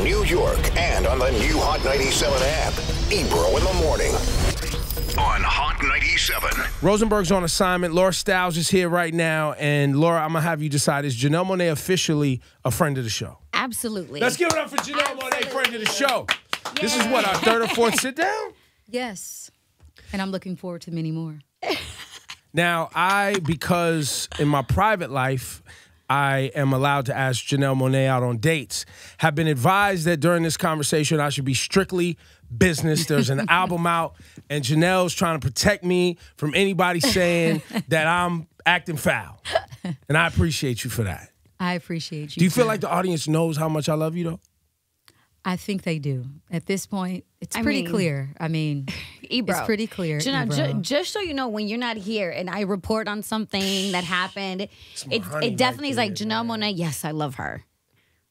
New York and on the new Hot 97 app. Ebro in the morning on Hot 97. Rosenberg's on assignment. Laura Stiles is here right now. And Laura, I'm going to have you decide, is Janelle Monáe officially a friend of the show? Absolutely. Let's give it up for Janelle Monáe, friend of the show. Yay. This is what, our third or fourth sit down? Yes. And I'm looking forward to many more. Now, because in my private life, I am allowed to ask Janelle Monáe out on dates, have been advised that during this conversation I should be strictly business. There's an album out, and Janelle's trying to protect me from anybody saying that I'm acting foul. And I appreciate you for that. I appreciate you. Do you feel like the audience knows how much I love you, though? I think they do. At this point, it's pretty clear. I mean, Ebro, it's pretty clear. Janelle, just so you know, when you're not here and I report on something that happened, it definitely is like, Janelle Monáe, yes, I love her.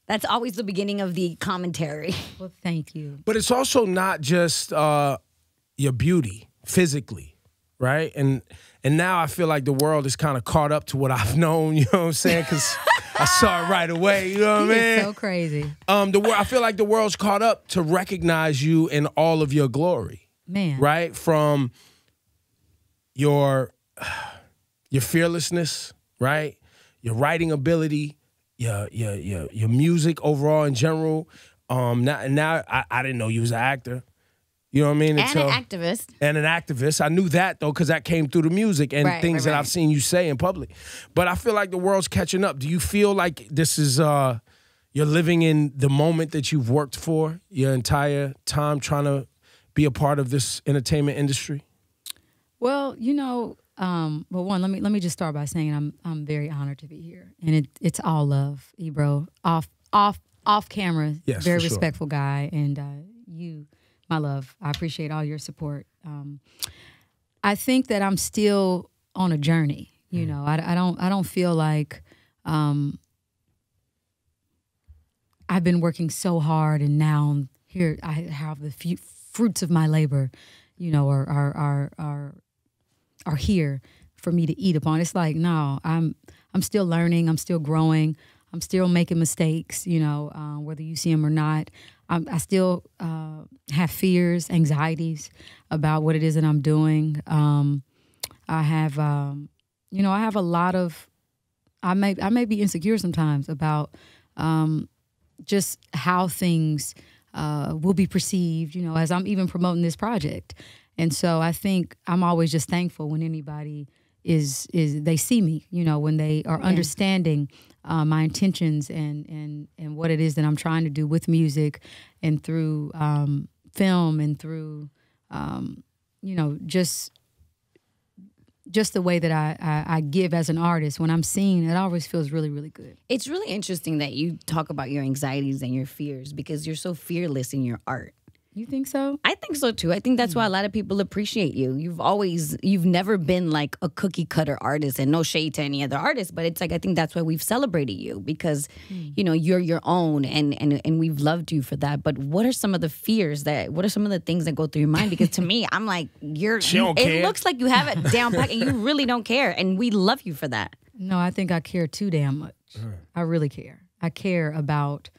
That's always the beginning of the commentary. Well, thank you. But it's also not just your beauty physically, right? And now I feel like the world is kind of caught up to what I've known, you know what I'm saying? Because I saw it right away, you know what I mean? It's so crazy. I feel like the world's caught up to recognize you in all of your glory. Man. Right? From your fearlessness, right? Your writing ability, your music overall in general. Now I didn't know you was an actor. You know what I mean? And an activist. And an activist. I knew that, though, because that came through the music and things that I've seen you say in public. But I feel like the world's catching up. Do you feel like this is, you're living in the moment that you've worked for your entire time trying to be a part of this entertainment industry? Well, you know, well, one, let me just start by saying I'm very honored to be here. And it's all love, Ebro. Off camera, yes, very respectful guy. And you... My love, I appreciate all your support. I think that I'm still on a journey. You know, I don't feel like I've been working so hard and now I'm here. I have the fruits of my labor. You know, are here for me to eat upon. It's like no, I'm still learning. I'm still growing. I'm still making mistakes. You know, whether you see them or not. I still have fears, anxieties about what it is that I'm doing. I have, you know, I have a lot of. I may be insecure sometimes about just how things will be perceived. You know, as I'm even promoting this project, and so I think I'm always just thankful when anybody is they see me. You know, when they are understanding. My intentions and what it is that I'm trying to do with music and through film and through, you know, just the way that I give as an artist. When I'm seen, it always feels really, really good. It's really interesting that you talk about your anxieties and your fears because you're so fearless in your art. You think so? I think so too. I think that's why a lot of people appreciate you. You've never been like a cookie cutter artist, and no shade to any other artist, but it's like I think that's why we've celebrated you because you know you're your own, and we've loved you for that. But what are some of the fears what are some of the things that go through your mind? Because to me, I'm like it looks like you have it down pat, and you really don't care, and we love you for that. No, I think I care too damn much. I really care. I care about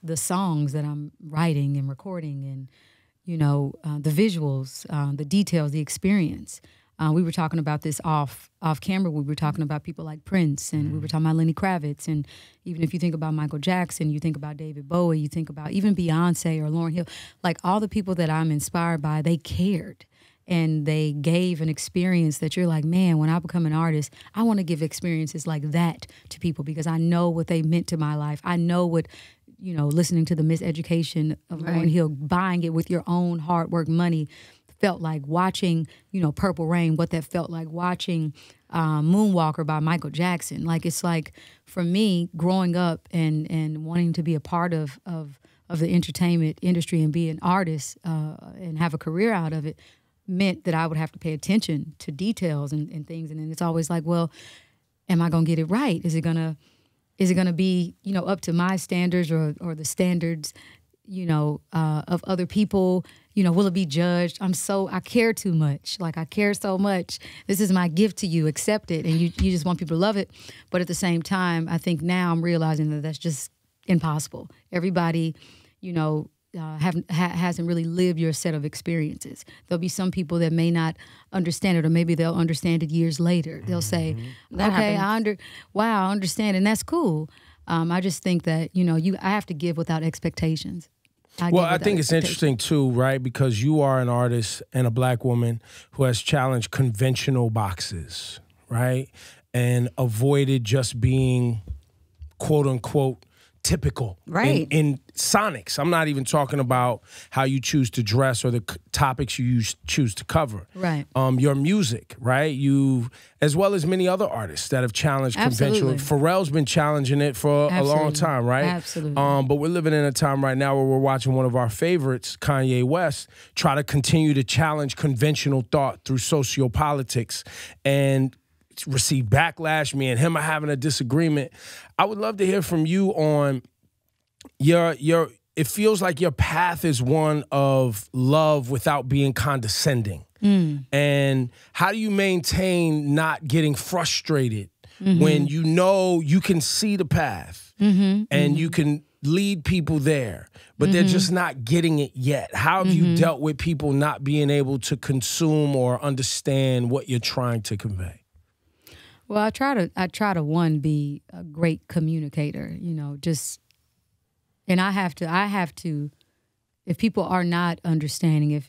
the songs that I'm writing and recording and, you know, the visuals, the details, the experience. We were talking about this off camera. We were talking about people like Prince and we were talking about Lenny Kravitz. And even if you think about Michael Jackson, you think about David Bowie, you think about even Beyonce or Lauryn Hill, like all the people that I'm inspired by, they cared. And they gave an experience that you're like, man, when I become an artist, I want to give experiences like that to people because I know what they meant to my life. I know what, you know, listening to the Miseducation of Lauryn Hill, buying it with your own hard work money felt like, watching, you know, Purple Rain, what that felt like, watching Moonwalker by Michael Jackson. Like, it's like, for me, growing up and wanting to be a part of the entertainment industry and be an artist and have a career out of it, meant that I would have to pay attention to details and things. And then it's always like, well, am I going to get it right? Is it going to be, you know, up to my standards or the standards, you know, of other people? You know, will it be judged? I care too much. Like, I care so much. This is my gift to you. Accept it. And you just want people to love it. But at the same time, I think now I'm realizing that that's just impossible. Everybody, you know, hasn't really lived your set of experiences. There'll be some people that may not understand it, or maybe they'll understand it years later. They'll say, "Okay, I understand," and that's cool. I just think that, you know, I have to give without expectations. I think it's interesting too, right? Because you are an artist and a Black woman who has challenged conventional boxes, right? And avoided just being, quote unquote, typical, right? In sonics. I'm not even talking about how you choose to dress or the topics you choose to cover. Right. Your music, right? You, as well as many other artists that have challenged conventional. Pharrell's been challenging it for a long time, right? Absolutely. But we're living in a time right now where we're watching one of our favorites, Kanye West, try to continue to challenge conventional thought through sociopolitics and receive backlash. Me and him are having a disagreement. I would love to hear from you on your it feels like your path is one of love without being condescending. And how do you maintain not getting frustrated when you know you can see the path and you can lead people there, but they're just not getting it yet? How have you dealt with people not being able to consume or understand what you're trying to convey? Well, I try to one, be a great communicator, you know, and I have to, if people are not understanding, if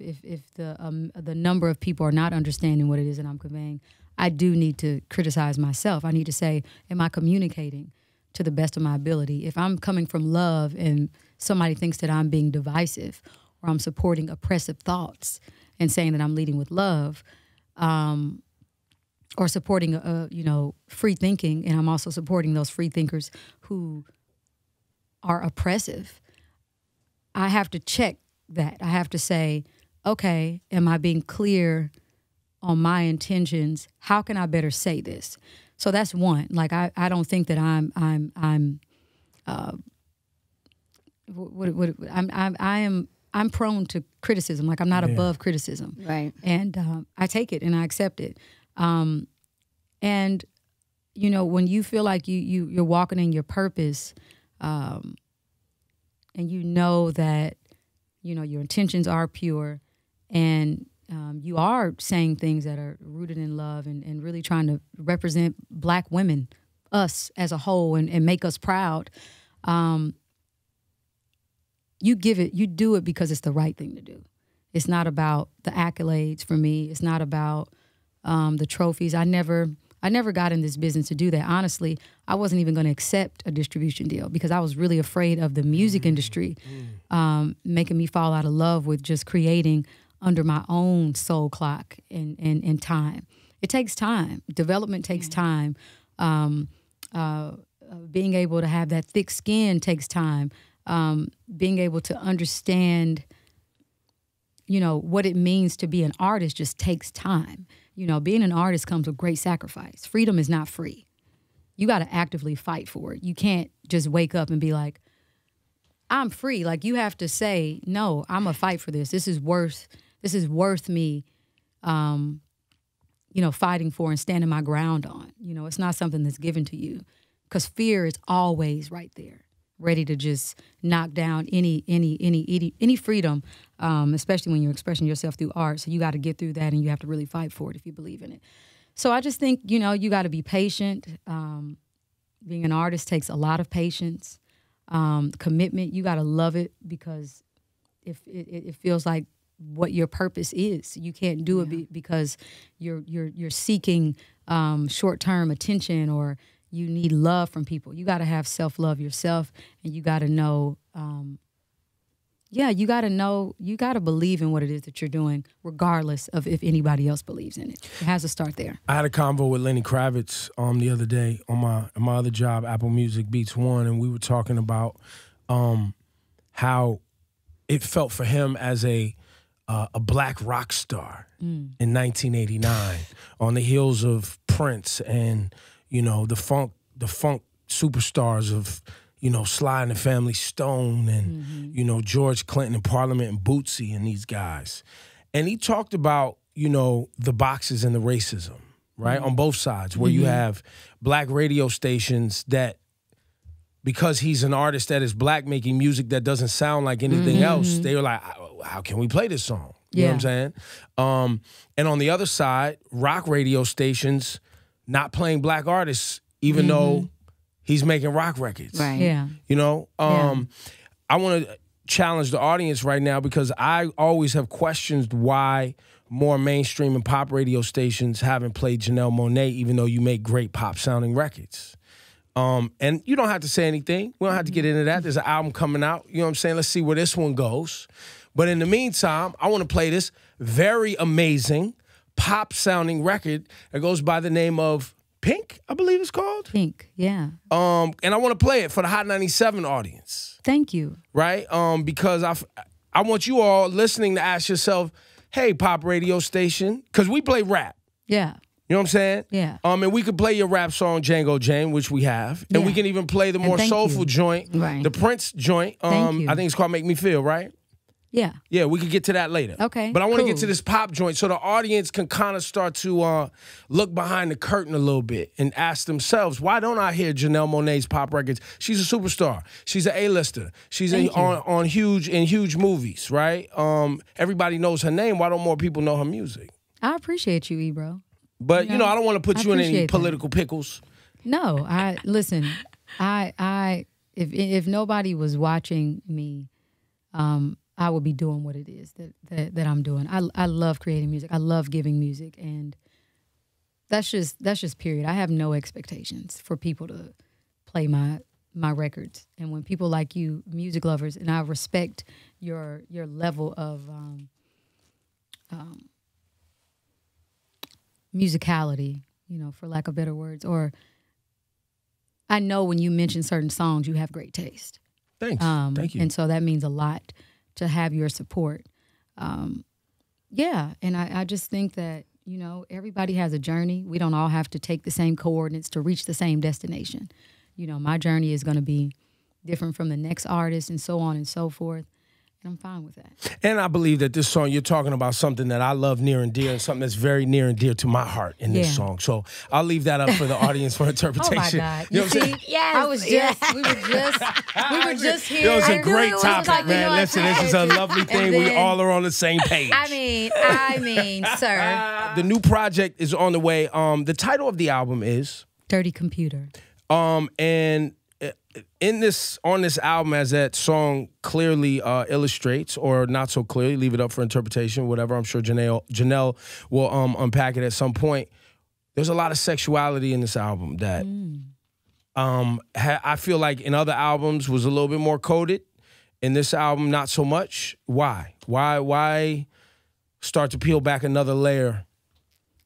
the number of people are not understanding what it is that I'm conveying, I do need to criticize myself. I need to say, am I communicating to the best of my ability? If I'm coming from love and somebody thinks that I'm being divisive, or I'm supporting oppressive thoughts and saying that I'm leading with love, or supporting, you know, free thinking, and I'm also supporting those free thinkers who are oppressive, I have to check that. I have to say, okay, am I being clear on my intentions? How can I better say this? So that's one. Like, I don't think that I'm prone to criticism. Like, I'm not above criticism. Right. And I take it and I accept it. And, you know, when you feel like you're walking in your purpose, and you know that, you know, your intentions are pure, and you are saying things that are rooted in love and really trying to represent Black women, us as a whole, and make us proud, you do it because it's the right thing to do. It's not about the accolades for me. It's not about the trophies. I never got in this business to do that. Honestly, I wasn't even going to accept a distribution deal because I was really afraid of the music industry making me fall out of love with just creating under my own soul clock and time. It takes time. Development takes time. Being able to have that thick skin takes time. Being able to understand, you know, what it means to be an artist just takes time. You know, being an artist comes with great sacrifice. Freedom is not free. You got to actively fight for it. You can't just wake up and be like, I'm free. Like, you have to say, no, I'm going to fight for this. This is worth me, you know, fighting for and standing my ground on. You know, it's not something that's given to you, because fear is always right there, ready to just knock down any freedom, especially when you're expressing yourself through art. So you got to get through that, and you have to really fight for it if you believe in it. So I just think, you know, you got to be patient. Being an artist takes a lot of patience, commitment. You got to love it, because if it feels like what your purpose is. You can't do it because you're seeking short-term attention, or you need love from people. You got to have self-love yourself, and you got to know, you got to believe in what it is that you're doing, regardless of if anybody else believes in it. It has to start there. I had a convo with Lenny Kravitz the other day on my other job, Apple Music Beats One, and we were talking about how it felt for him as a Black rock star in 1989 on the heels of Prince and, you know, the funk superstars of, you know, Sly and the Family Stone and, you know, George Clinton and Parliament and Bootsy and these guys. And he talked about, you know, the boxes and the racism, right, on both sides, where you have Black radio stations that because he's an artist that is black making music that doesn't sound like anything else, they were like, how can we play this song? You know what I'm saying? And on the other side, rock radio stations not playing black artists, even though he's making rock records. Right. Yeah. You know? I want to challenge the audience right now because I always have questioned why more mainstream and pop radio stations haven't played Janelle Monáe, even though you make great pop sounding records. And you don't have to say anything. We don't have to get into that. There's an album coming out. You know what I'm saying? Let's see where this one goes. But in the meantime, I want to play this very amazing pop sounding record that goes by the name of Pink, I believe it's called. Pink, yeah. And I want to play it for the Hot 97 audience. Thank you. Right? Because I want you all listening to ask yourself, hey, pop radio station, because we play rap. Yeah. You know what I'm saying? Yeah. And we could play your rap song, Django Jane, which we have. And we can even play the more soulful joint, the Prince joint. Thank you. I think it's called Make Me Feel, right? Yeah. Yeah, we could get to that later. Okay, But I want to cool. get to this pop joint so the audience can kind of start to look behind the curtain a little bit and ask themselves, why don't I hear Janelle Monáe's pop records? She's a superstar. She's an A-lister. She's on huge movies, right? Everybody knows her name. Why don't more people know her music? I appreciate you, Ebro. But, you know, I don't want to put you in any appreciate that. political pickles. No, listen. If nobody was watching me, I would be doing what it is that I'm doing. I love creating music. I love giving music, and that's just period. I have no expectations for people to play my records. And when people like you, music lovers, and I respect your level of musicality, you know, for lack of better words, or I know when you mention certain songs, you have great taste. Thanks. Thank you. And so that means a lot to have your support. Yeah, and I just think that, you know, everybody has a journey. We don't all have to take the same coordinates to reach the same destination. You know, my journey is going to be different from the next artist and so on and so forth. And I'm fine with that. And I believe that this song, you're talking about something that I love near and dear and something that's very near and dear to my heart in this song. So I'll leave that up for the audience for interpretation. Oh, my God. You know what I'm saying? Yes. I was just, we were just here. It was a great it was topic, like, man. you know, Listen, this is a lovely thing. We then- all are on the same page. I mean, sir. The new project is on the way. The title of the album is Dirty Computer. and on this album, as that song clearly illustrates, or not so clearly, leave it up for interpretation, whatever. I'm sure Janelle will unpack it at some point. There's a lot of sexuality in this album that I feel like in other albums was a little bit more coded. In this album, not so much. Why? Why start to peel back another layer?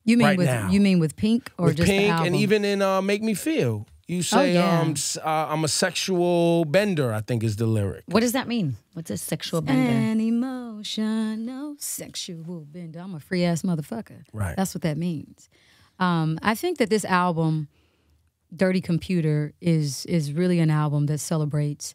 You mean right with now. You mean with Pink or With just Pink, the album? and even in Make Me Feel. You say, yeah. I'm a sexual bender, I think is the lyric. What does that mean? What's a sexual bender? An emotional sexual bender. I'm a free ass motherfucker. Right. That's what that means. I think that this album, Dirty Computer, is really an album that celebrates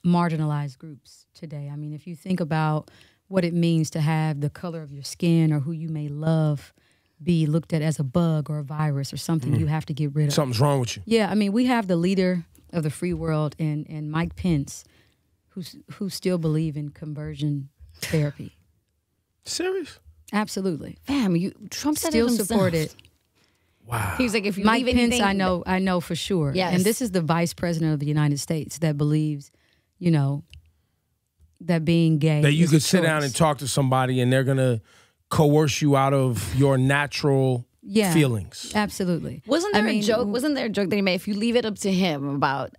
marginalized groups today. I mean, if you think about what it means to have the color of your skin or who you may love be looked at as a bug or a virus or something you have to get rid of. Something's wrong with you. Yeah, I mean, we have the leader of the free world and Mike Pence, who still believe in conversion therapy. Serious? Absolutely. Fam, Trump said Still it himself. support it. Wow. He was like, if you Mike leave Pence, anything, I know for sure. Yes. And this is the vice president of the United States that believes, you know, that being gay That you is could a sit down choice. and talk to somebody and they're going to coerce you out of your natural feelings. Absolutely. Wasn't there a joke? Wasn't there a joke that he made? If you leave it up to him about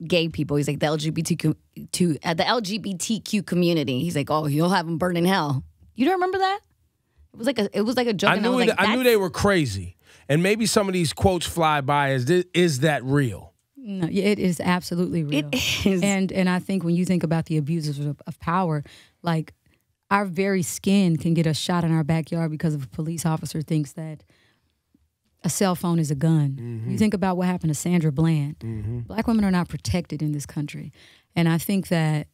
gay people, he's like the LGBTQ community. He's like, oh, you'll have them burn in hell. You don't remember that? It was like a joke. I knew they were crazy. And maybe some of these quotes fly by as, is that real? No, it is absolutely real. It is. And I think when you think about the abusers of power, like our very skin can get us shot in our backyard because of a police officer thinks that a cell phone is a gun. Mm-hmm. You think about what happened to Sandra Bland. Mm-hmm. Black women are not protected in this country. And I think that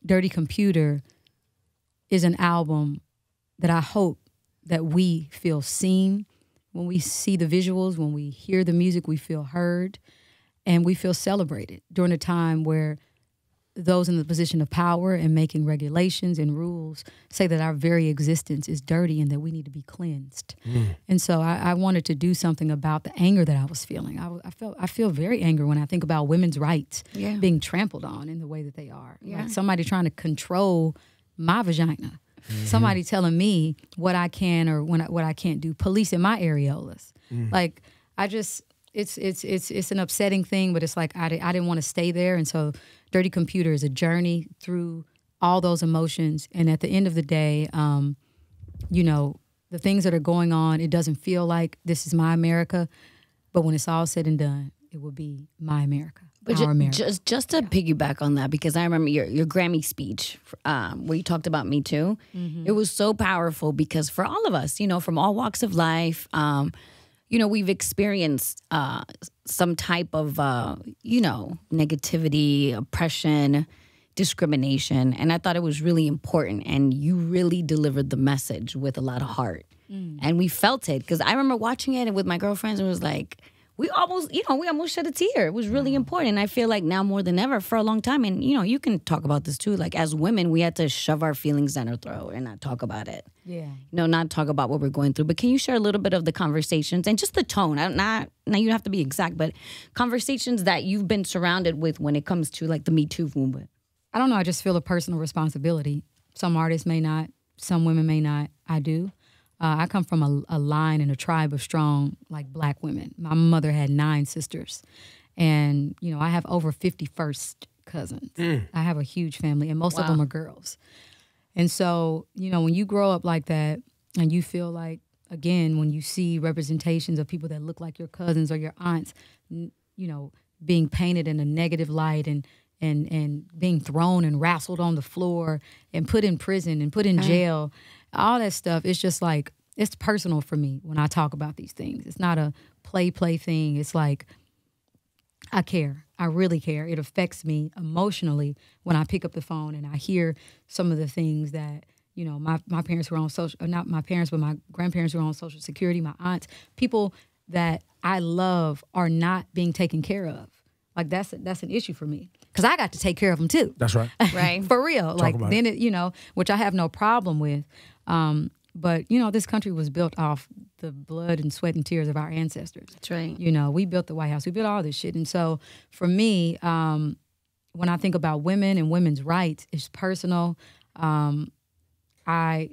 Dirty Computer is an album that I hope that we feel seen, When we see the visuals, when we hear the music, we feel heard and we feel celebrated during a time where those in the position of power and making regulations and rules say that our very existence is dirty and that we need to be cleansed. And so I wanted to do something about the anger that I was feeling. I feel very angry when I think about women's rights being trampled on in the way that they are. Like somebody trying to control my vagina. Somebody telling me what I can or what I can't do. Police in my areolas. Like it's an upsetting thing, but it's like I didn't want to stay there, and so Dirty Computer is a journey through all those emotions. And at the end of the day, you know, the things that are going on, it doesn't feel like this is my America, but when it's all said and done, it will be my America. But just to piggyback on that, because I remember your Grammy speech where you talked about Me Too. It was so powerful because for all of us, you know, from all walks of life, you know, we've experienced some type of, you know, negativity, oppression, discrimination. And I thought it was really important. And you really delivered the message with a lot of heart. And we felt it. Because I remember watching it with my girlfriends and it was like, we almost shed a tear. It was really important. And I feel like now more than ever for a long time, and, you know, you can talk about this too, like as women, we had to shove our feelings down our throat and not talk about it. Yeah. You know, not talk about what we're going through. But can you share a little bit of the conversations and just the tone? Now you don't have to be exact, but conversations that you've been surrounded with when it comes to like the Me Too movement. I don't know. I just feel a personal responsibility. Some artists may not. Some women may not. I do. I come from a line and a tribe of strong, like, Black women. My mother had 9 sisters. And, you know, I have over 50 first cousins. I have a huge family, and most of them are girls. And so, you know, when you grow up like that and you feel like, again, when you see representations of people that look like your cousins or your aunts, you know, being painted in a negative light and being thrown and wrestled on the floor and put in prison and put in jail, all that stuff, it's just like, it's personal for me when I talk about these things. It's not a play thing. It's like, I care. I really care. It affects me emotionally when I pick up the phone and I hear some of the things that, you know, my parents were on not my parents, but my grandparents were on Social Security, my aunts, people that I love are not being taken care of. Like, that's an issue for me. Because I got to take care of them too. That's right. Right. For real. Like, then it, you know, which I have no problem with. But, you know, this country was built off the blood and sweat and tears of our ancestors. That's right. You know, we built the White House. We built all this shit. And so for me, when I think about women and women's rights, it's personal. When I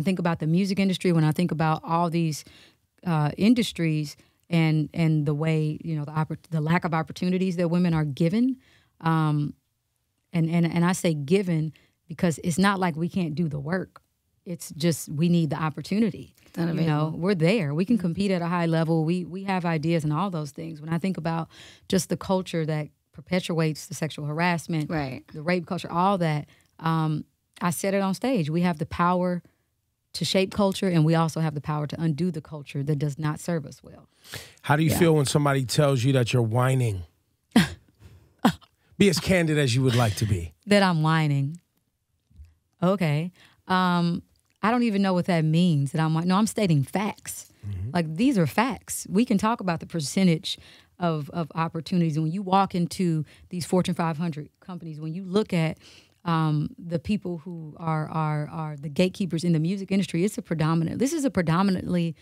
think about the music industry, when I think about all these industries and the way, you know, the lack of opportunities that women are given, and I say given because it's not like we can't do the work. It's just we need the opportunity. You know, we're there. We can compete at a high level. We have ideas and all those things. When I think about just the culture that perpetuates the sexual harassment, the rape culture, all that, I said it on stage. We have the power to shape culture, and we also have the power to undo the culture that does not serve us well. How do you feel when somebody tells you that you're whining? Be as candid as you would like to be. That I'm whining. Okay. I don't even know what that means. That I'm stating facts. Like, these are facts. We can talk about the percentage of opportunities. And when you walk into these Fortune 500 companies, when you look at the people who are the gatekeepers in the music industry, this is a predominantly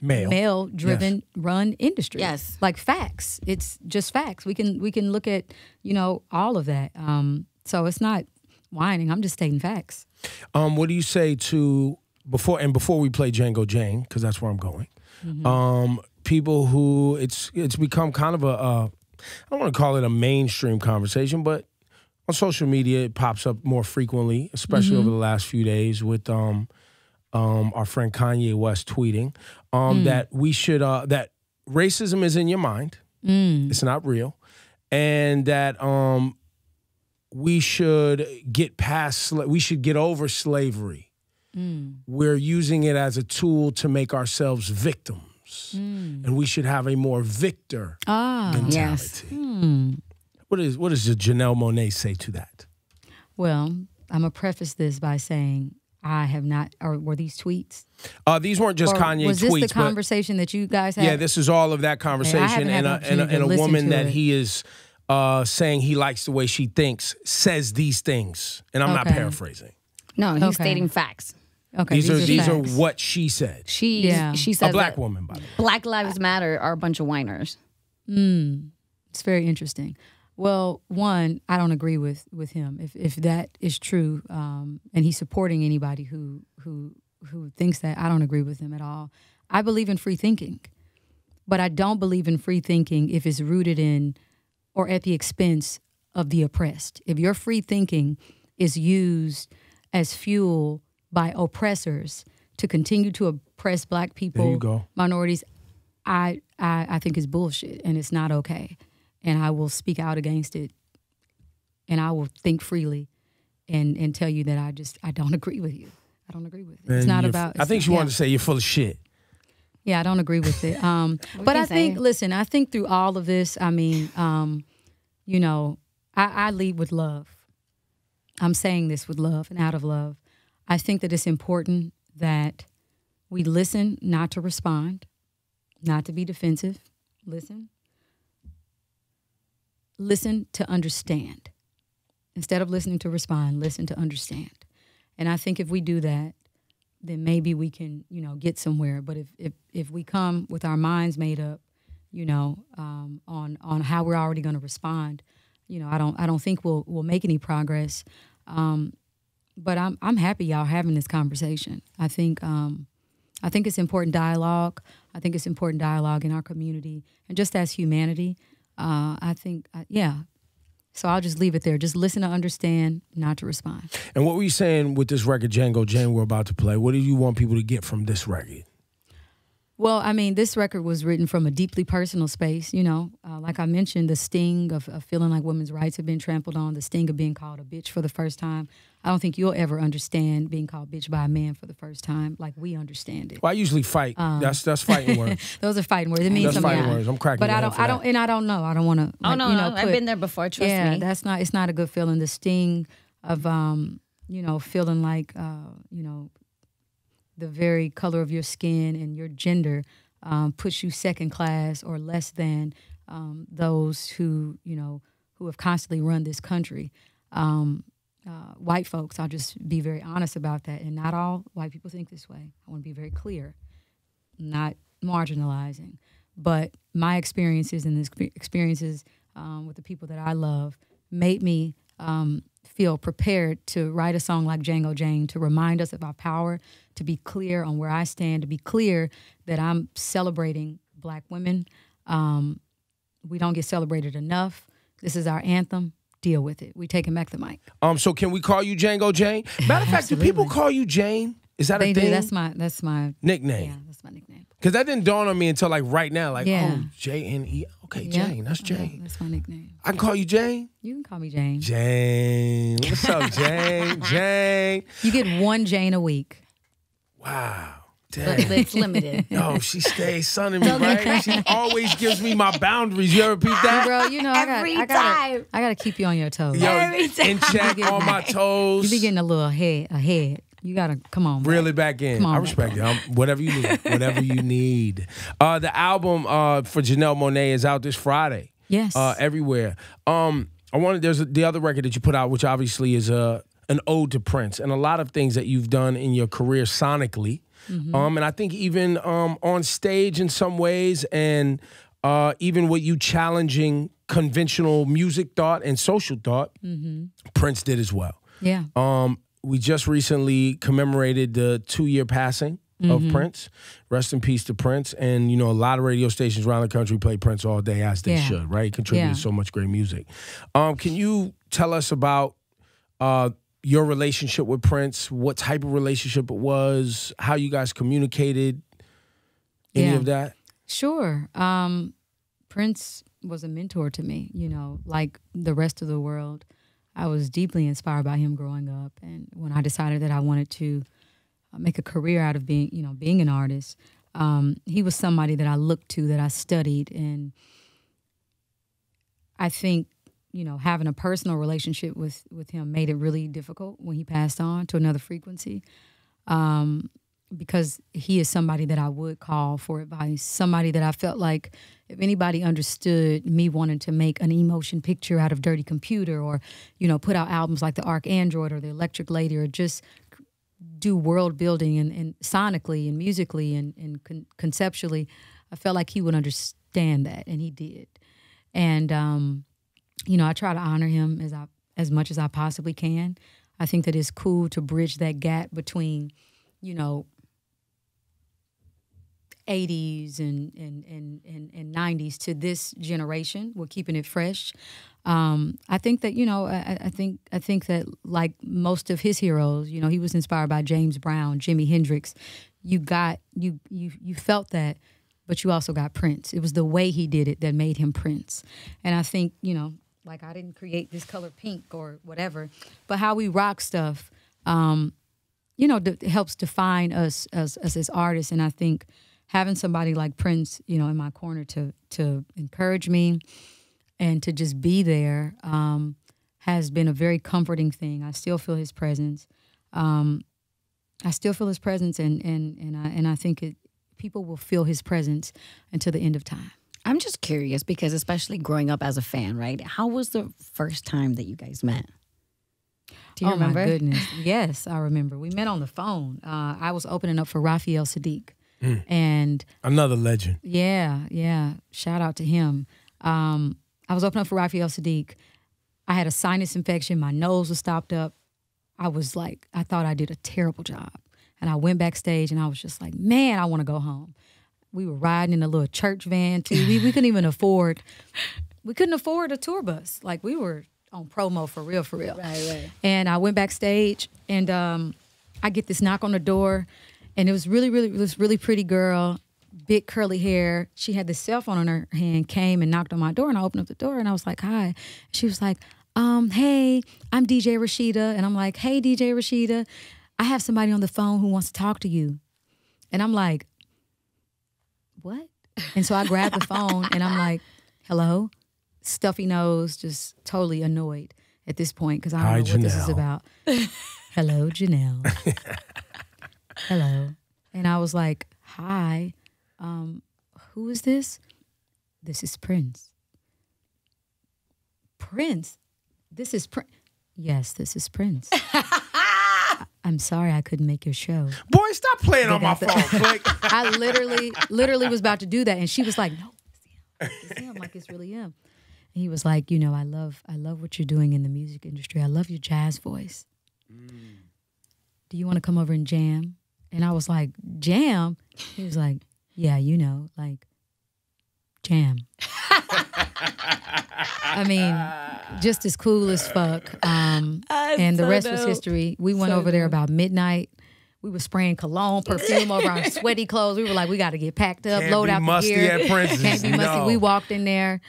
male-driven run industry. Yes. Like, facts. It's just facts. We can look at, you know, all of that. So it's not whining. I'm just stating facts. What do you say to before we play Django Jane, because that's where I'm going? People who it's become kind of I don't want to call it a mainstream conversation, but on social media it pops up more frequently, especially over the last few days with our friend Kanye West tweeting that we should that racism is in your mind, it's not real, and that we should get over slavery. We're using it as a tool to make ourselves victims. And we should have a more victor mentality. Yes. What does Janelle Monáe say to that? Well, I'm going to preface this by saying I have not, or were these tweets? These weren't just Or Kanye tweets. was this the conversation that you guys had? Yeah, this is all of that conversation, and a woman that he is saying he likes the way she thinks says these things, and I'm not paraphrasing. No, he's stating facts. Okay, these are what she said. She says a black woman, by the way. Black Lives Matter are a bunch of whiners. It's very interesting. Well, one, I don't agree with him. If that is true, and he's supporting anybody who thinks that, I don't agree with him at all. I believe in free thinking, but I don't believe in free thinking if it's rooted in or at the expense of the oppressed. If your free thinking is used as fuel by oppressors to continue to oppress black people, minorities, I think it's bullshit and it's not okay. And I will speak out against it, and I will think freely and tell you that I don't agree with you. I don't agree with it. It's not about... I think she wanted to say you're full of shit. Yeah, I don't agree with it. But I think, listen, I think through all of this, I mean, you know, I lead with love. I'm saying this with love and out of love. I think that it's important that we listen, not to respond, not to be defensive. Listen to understand. Instead of listening to respond, listen to understand. And I think if we do that, then maybe we can, you know, get somewhere. But if we come with our minds made up, you know, on how we're already going to respond, you know, I don't think we'll make any progress. But I'm happy y'all having this conversation. I think it's important dialogue. I think it's important dialogue in our community and just as humanity. I think, yeah. So I'll just leave it there. Just listen to understand, not to respond. And what were you saying with this record, Django Jane, we're about to play? What do you want people to get from this record? Well, I mean, this record was written from a deeply personal space, you know. Like I mentioned, the sting of feeling like women's rights have been trampled on, the sting of being called a bitch for the first time. I don't think you'll ever understand being called bitch by a man for the first time like we understand it. Well, I usually fight. That's fighting words. Those are fighting words. It means that's something. Fighting words. I'm cracking. But I don't know. I don't want to. Oh no, you know, I've been there before. Trust me. It's not a good feeling. The sting of you know, feeling like you know, the very color of your skin and your gender puts you second class or less than those who, you know, who have constantly run this country. White folks, I'll just be very honest about that. And not all white people think this way. I want to be very clear, not marginalizing. But my experiences and the experiences with the people that I love made me feel prepared to write a song like Django Jane, to remind us of our power, to be clear on where I stand, to be clear that I'm celebrating black women. We don't get celebrated enough. This is our anthem. Deal with it. We taking back the mic. So can we call you Django Jane? Matter of fact, do people call you Jane? Is that a thing? Do. That's my nickname. Yeah, that's my nickname. Because that didn't dawn on me until like right now. Like, oh, J-N-E. Okay, Jane. That's Jane. Yeah, that's my nickname. I can call you Jane? You can call me Jane. Jane. What's up, Jane? Jane. You get one Jane a week. Wow. But it's limited. Yo, she stays sunning me, right? She always gives me my boundaries. You ever repeat that? Bro, you know, I gotta keep you on your toes. Yo, in check on my toes. You be getting a little ahead. You gotta come on. Reel it back in. I respect it. Whatever you need. Whatever you need. The album for Janelle Monáe is out this Friday. Yes. Everywhere. There's the other record that you put out, which obviously is an ode to Prince, and a lot of things that you've done in your career sonically. Mm-hmm. And I think even on stage in some ways, and even with you challenging conventional music thought and social thought, Prince did as well. Yeah. We just recently commemorated the 2-year passing of Prince. Rest in peace to Prince. And, you know, a lot of radio stations around the country play Prince all day, as they should, right? He contributed so much great music. Can you tell us about your relationship with Prince, what type of relationship it was, how you guys communicated, any of that? Sure. Prince was a mentor to me, you know, like the rest of the world. I was deeply inspired by him growing up. And when I decided that I wanted to make a career out of being an artist, he was somebody that I looked to, that I studied. And I think, you know, having a personal relationship with him made it really difficult when he passed on to another frequency. because he is somebody that I would call for advice, somebody that I felt like if anybody understood me wanting to make an emotion picture out of Dirty Computer or, put out albums like the ArchAndroid or the Electric Lady or just do world building and sonically and musically and conceptually, I felt like he would understand that, and he did. And, I try to honor him as much as I possibly can. I think that it's cool to bridge that gap between, 80s and 90s to this generation. We're keeping it fresh. I think that, I think that like most of his heroes, he was inspired by James Brown, Jimi Hendrix. You felt that, but you also got Prince. It was the way he did it that made him Prince. And I think, like I didn't create this color pink or whatever, but how we rock stuff, helps define us as artists. And I think having somebody like Prince, in my corner to encourage me and to just be there has been a very comforting thing. I still feel his presence. And I think people will feel his presence until the end of time. I'm just curious because especially growing up as a fan, right? How was the first time that you guys met? Do you remember? Oh, my goodness. Yes, I remember. We met on the phone. I was opening up for Raphael Sadiq. And another legend. Yeah. Shout out to him. I was opening up for Raphael Sadiq. I had a sinus infection. My nose was stopped up. I thought I did a terrible job. And I went backstage and I was just like, man, I want to go home. We were riding in a little church van too. We couldn't even afford a tour bus. Like we were on promo for real. Right. And I went backstage and I get this knock on the door. And it was really pretty girl, big curly hair. She had this cell phone in her hand, came and knocked on my door, and I opened up the door, and I was like, hi. She was like, hey, I'm DJ Rashida. And I'm like, hey, DJ Rashida, I have somebody on the phone who wants to talk to you. And I'm like, what? And so I grabbed the phone, and I'm like, hello? Stuffy nose, just totally annoyed at this point, because I don't know what this is about. Hello, Janelle. Hello. And I was like, hi, who is this? This is Prince. Prince? This is Prince? Yes, this is Prince. I'm sorry I couldn't make your show. Boy, stop playing on my phone. I literally was about to do that. And she was like, no, it's him. Like, it's really him. And he was like, I love what you're doing in the music industry. I love your jazz voice. Do you want to come over and jam? And I was like, jam? He was like, yeah, like, jam. I mean, just as cool as fuck. And the rest was history. We went over there about midnight. We were spraying cologne, perfume over our sweaty clothes. We were like, we got to get packed up, load out the gear. Can't be musty at Prince's. Can't be musty. We walked in there.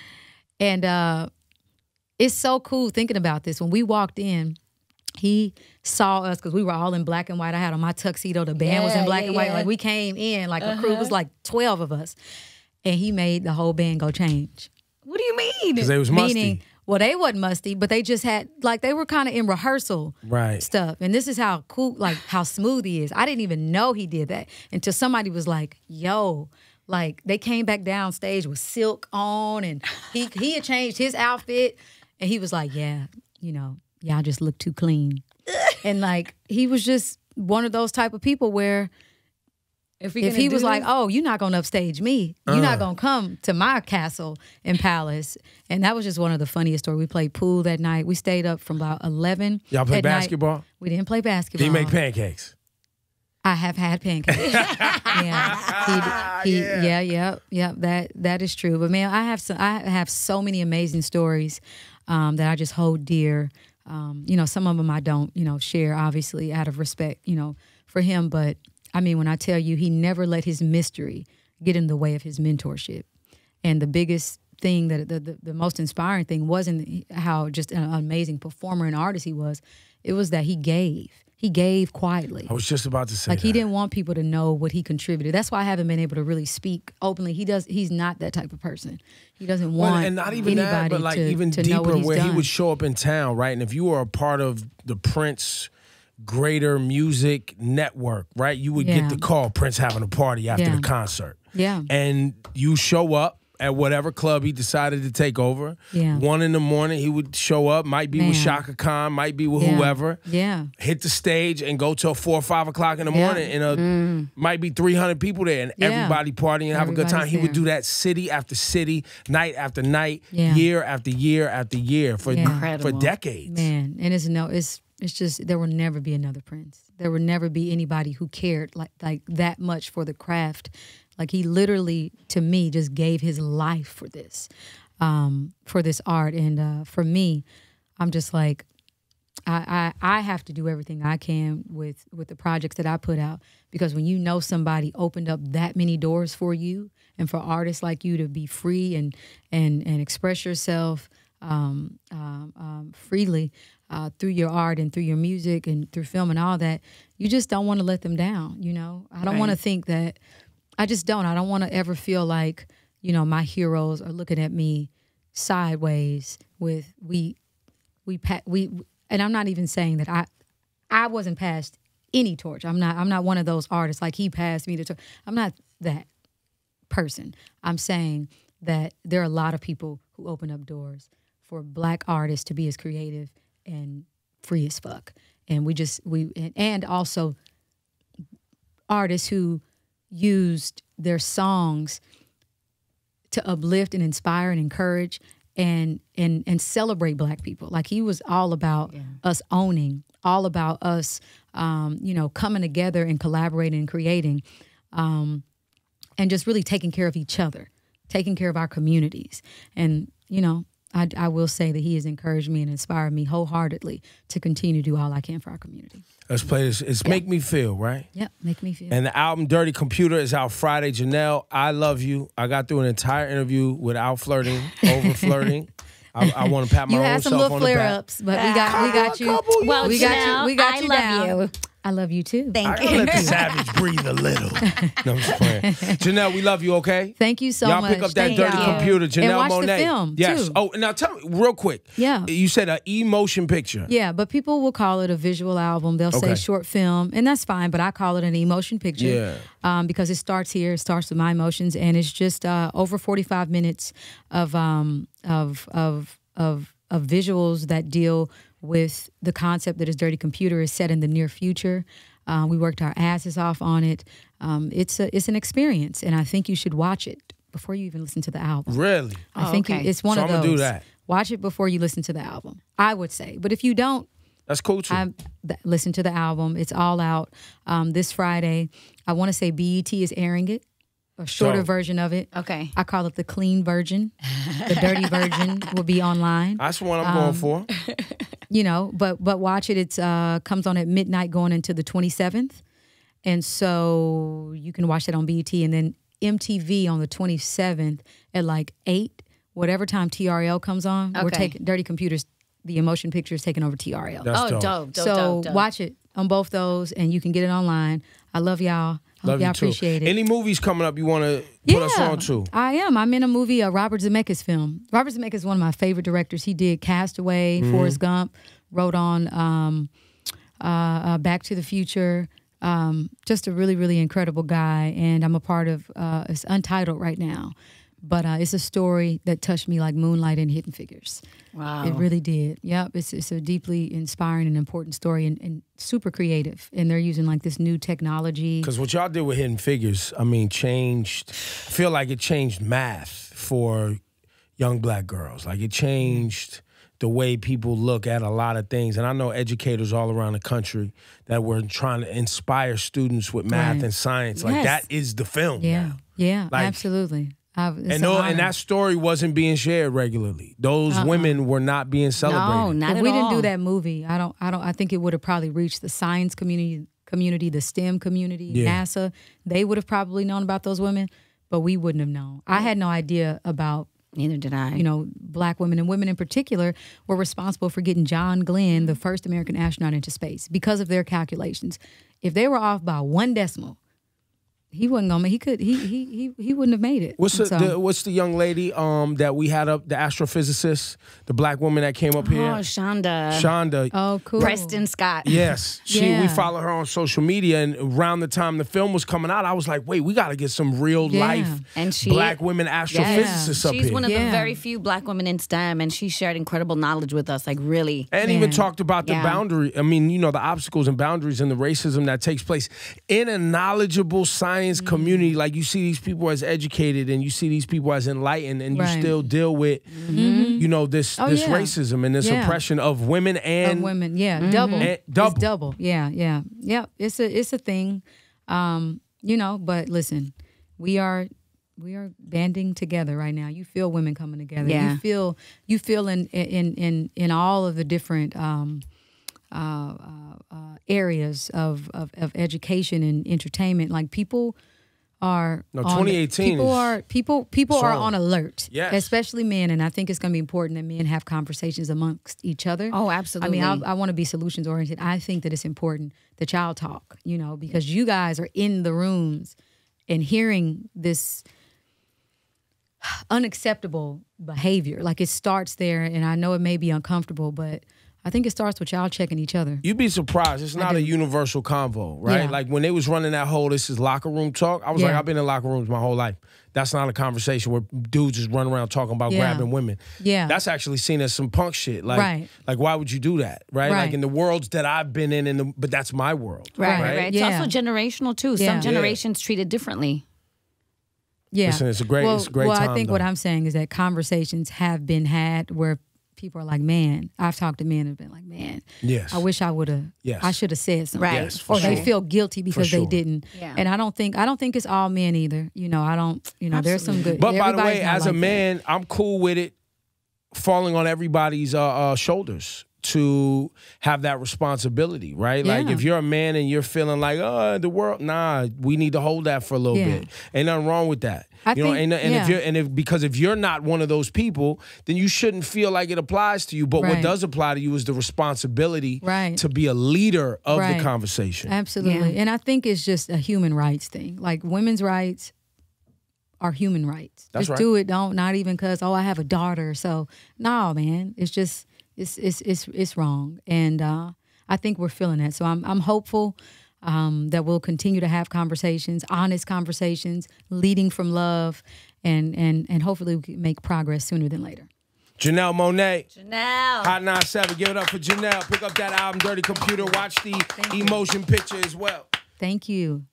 And it's so cool thinking about this. When we walked in, he saw us because we were all in black and white. I had on my tuxedo. The band was in black and white. Like we came in like a crew. It was like 12 of us. And he made the whole band go change. What do you mean? Because they was musty. Meaning, well, they wasn't musty, but they just had, like, they were kind of in rehearsal stuff. And this is how cool, like, how smooth he is. I didn't even know he did that until somebody was like, yo, like, they came back downstage with silk on, and he had changed his outfit. And he was like, yeah, y'all just look too clean. And, like, he was just one of those type of people where if he was like, oh, you're not going to upstage me. You're not going to come to my castle and palace. And that was just one of the funniest stories. We played pool that night. We stayed up from about 11. Y'all play basketball? Night. We didn't play basketball. Did he make pancakes? I have had pancakes. Yeah. That is true. But man, I have so many amazing stories that I just hold dear. Some of them I don't, share, obviously, out of respect, for him. But I mean, when I tell you, he never let his mystery get in the way of his mentorship. And the biggest thing, that the most inspiring thing wasn't how just an amazing performer and artist he was. It was that he gave. He gave quietly. I was just about to say that. He didn't want people to know what he contributed. That's why I haven't been able to really speak openly. He's not that type of person. He doesn't want and not even anybody that, but like to even to deeper, know what he's where done. he would show up in town, right? And if you were a part of the Prince greater music network, right? You would get the call, Prince having a party after the concert. Yeah. And you show up at whatever club he decided to take over. Yeah. 1 a.m, he would show up, might be with Shaka Khan, might be with whoever. Yeah. Hit the stage and go till 4 or 5 o'clock in the morning. And might be 300 people there and everybody partying and have a good time. He would do that city after city, night after night, year after year after year for decades. Man, and it's just there will never be another Prince. There will never be anybody who cared like that much for the craft. Like he literally, to me, just gave his life for this art. And for me, I'm just like, I have to do everything I can with the projects that I put out, because when you know somebody opened up that many doors for you and for artists like you to be free and express yourself freely through your art and through your music and through film and all that, you just don't want to let them down. You know, I don't want to think that. I just don't. I don't want to ever feel like, you know, my heroes are looking at me sideways with and I'm not even saying that I wasn't passed any torch. I'm not one of those artists like he passed me the torch. I'm not that person. I'm saying that there are a lot of people who open up doors for Black artists to be as creative and free as fuck. And and also artists who used their songs to uplift and inspire and encourage and celebrate Black people. Like he was all about us owning, all about us, coming together and collaborating and creating, and just really taking care of each other, taking care of our communities. And, you know, I will say that he has encouraged me and inspired me wholeheartedly to continue to do all I can for our community. Let's play this. It's Make Me Feel, right? Yep, Make Me Feel. And the album Dirty Computer is out Friday. Janelle, I love you. I got through an entire interview without flirting, over flirting. I want to pat my own self on the back. You had some little flare-ups, but we got you. Well, we got you love down. you. I love you too. Thank you. I gotta let the savage breathe a little. No, I'm just playing. Janelle, we love you, okay? Thank you so much. Y'all pick up that Dirty Computer, Janelle and watch Monáe. The film, yes. too. Oh, now tell me real quick. Yeah. You said an emotion picture. Yeah, but people will call it a visual album. They'll say short film, and that's fine, but I call it an emotion picture. Yeah. Because it starts here, it starts with my emotions, and it's just over 45 minutes of visuals that deal with the concept that is Dirty Computer is set in the near future. We worked our asses off on it. It's an experience, and I think you should watch it before you even listen to the album. Really? I think it's one of those. I'm gonna do that. Watch it before you listen to the album, I would say. But if you don't, that's cool too. Listen to the album. It's all out this Friday. I want to say BET is airing it. A shorter version of it. Okay. I call it the clean version. The dirty version will be online. That's the one I'm going for. You know, but watch it. It's comes on at midnight going into the 27th. And so you can watch that on BET, and then MTV on the 27th at like 8, whatever time TRL comes on. Okay. We're taking Dirty Computers, the emotion picture is taking over TRL. That's dope. So watch it on both those, and you can get it online. I love y'all. Hope y'all appreciate it. Any movies coming up you want to put us on to? I am. I'm in a movie, a Robert Zemeckis film. Robert Zemeckis is one of my favorite directors. He did Castaway, Forrest Gump, wrote on Back to the Future. Just a really, really incredible guy. And I'm a part of, it's untitled right now. But it's a story that touched me like Moonlight and Hidden Figures. Wow. It really did. Yep. It's a deeply inspiring and important story and super creative. And they're using like this new technology. Because what y'all did with Hidden Figures, I mean, I feel like it changed math for young Black girls. Like it changed the way people look at a lot of things. And I know educators all around the country that were trying to inspire students with math and science. Like that is the film. Yeah. Now. Yeah, like, absolutely. And that story wasn't being shared regularly. Those women were not being celebrated. No, not at all. If we didn't do that movie, I think it would have probably reached the science community, the STEM community, NASA. They would have probably known about those women, but we wouldn't have known. I had no idea about. Neither did I. You know, Black women and women in particular were responsible for getting John Glenn, the first American astronaut, into space because of their calculations. If they were off by 1 decimal, he wasn't gonna make. He wouldn't have made it. What's the young lady that we had up, the astrophysicist, the black woman that came up here? Oh, Shonda. Shonda. Oh, cool. Preston Scott. Yes, Yeah. we follow her on social media, and around the time the film was coming out, I was like, wait, we got to get some real life and black women astrophysicists up She's here. one of the very few black women in STEM, and she shared incredible knowledge with us, like really. And even talked about the boundary. I mean, the obstacles and boundaries and the racism that takes place in a knowledgeable science community. Like, you see these people as educated and you see these people as enlightened, and you still deal with, this racism and this oppression of women and of women. Yeah, double. It's double. Yeah. It's a thing. But listen, we are banding together right now. You feel women coming together. Yeah. You feel in all of the different areas of education and entertainment. Like, people are 2018 people are on alert. Yes. Especially men, and I think it's going to be important that men have conversations amongst each other. Oh, absolutely. I mean, I want to be solutions oriented. I think that it's important that y'all talk, because you guys are in the rooms and hearing this unacceptable behavior. Like, it starts there, and I know it may be uncomfortable, but I think it starts with y'all checking each other. You'd be surprised. It's not a universal convo, right? Yeah. Like, when they was running that whole "this is locker room talk," I was like, I've been in locker rooms my whole life. That's not a conversation where dudes just run around talking about grabbing women. Yeah. That's actually seen as some punk shit. Like, why would you do that, right? Like, in the worlds that I've been in, but that's my world. Right. It's also generational, too. Some generations treat it differently. Yeah. Listen, it's a great time, I think what I'm saying is that conversations have been had where people are like, man, I've talked to men and been like, man, yes, I wish I would have, I should have said something. Right. Yes, or they feel guilty because they didn't. Yeah. And I don't think it's all men either. There's some good. But by the way, everybody's not as like a man, I'm cool with it falling on everybody's shoulders to have that responsibility, right? Yeah. Like, if you're a man and you're feeling like, the world, we need to hold that for a little bit. Ain't nothing wrong with that. Because if you're not one of those people, then you shouldn't feel like it applies to you. But what does apply to you is the responsibility to be a leader of the conversation. Absolutely. And I think it's just a human rights thing. Like, women's rights are human rights. That's just right. do it. Not even because, I have a daughter. So, no, man. It's just, it's wrong. And I think we're feeling that. So I'm hopeful that we'll continue to have conversations, honest conversations, leading from love, and hopefully we can make progress sooner than later. Janelle Monáe. Janelle. Hot 97. Give it up for Janelle. Pick up that album, Dirty Computer. Watch the Emotion picture as well. Thank you.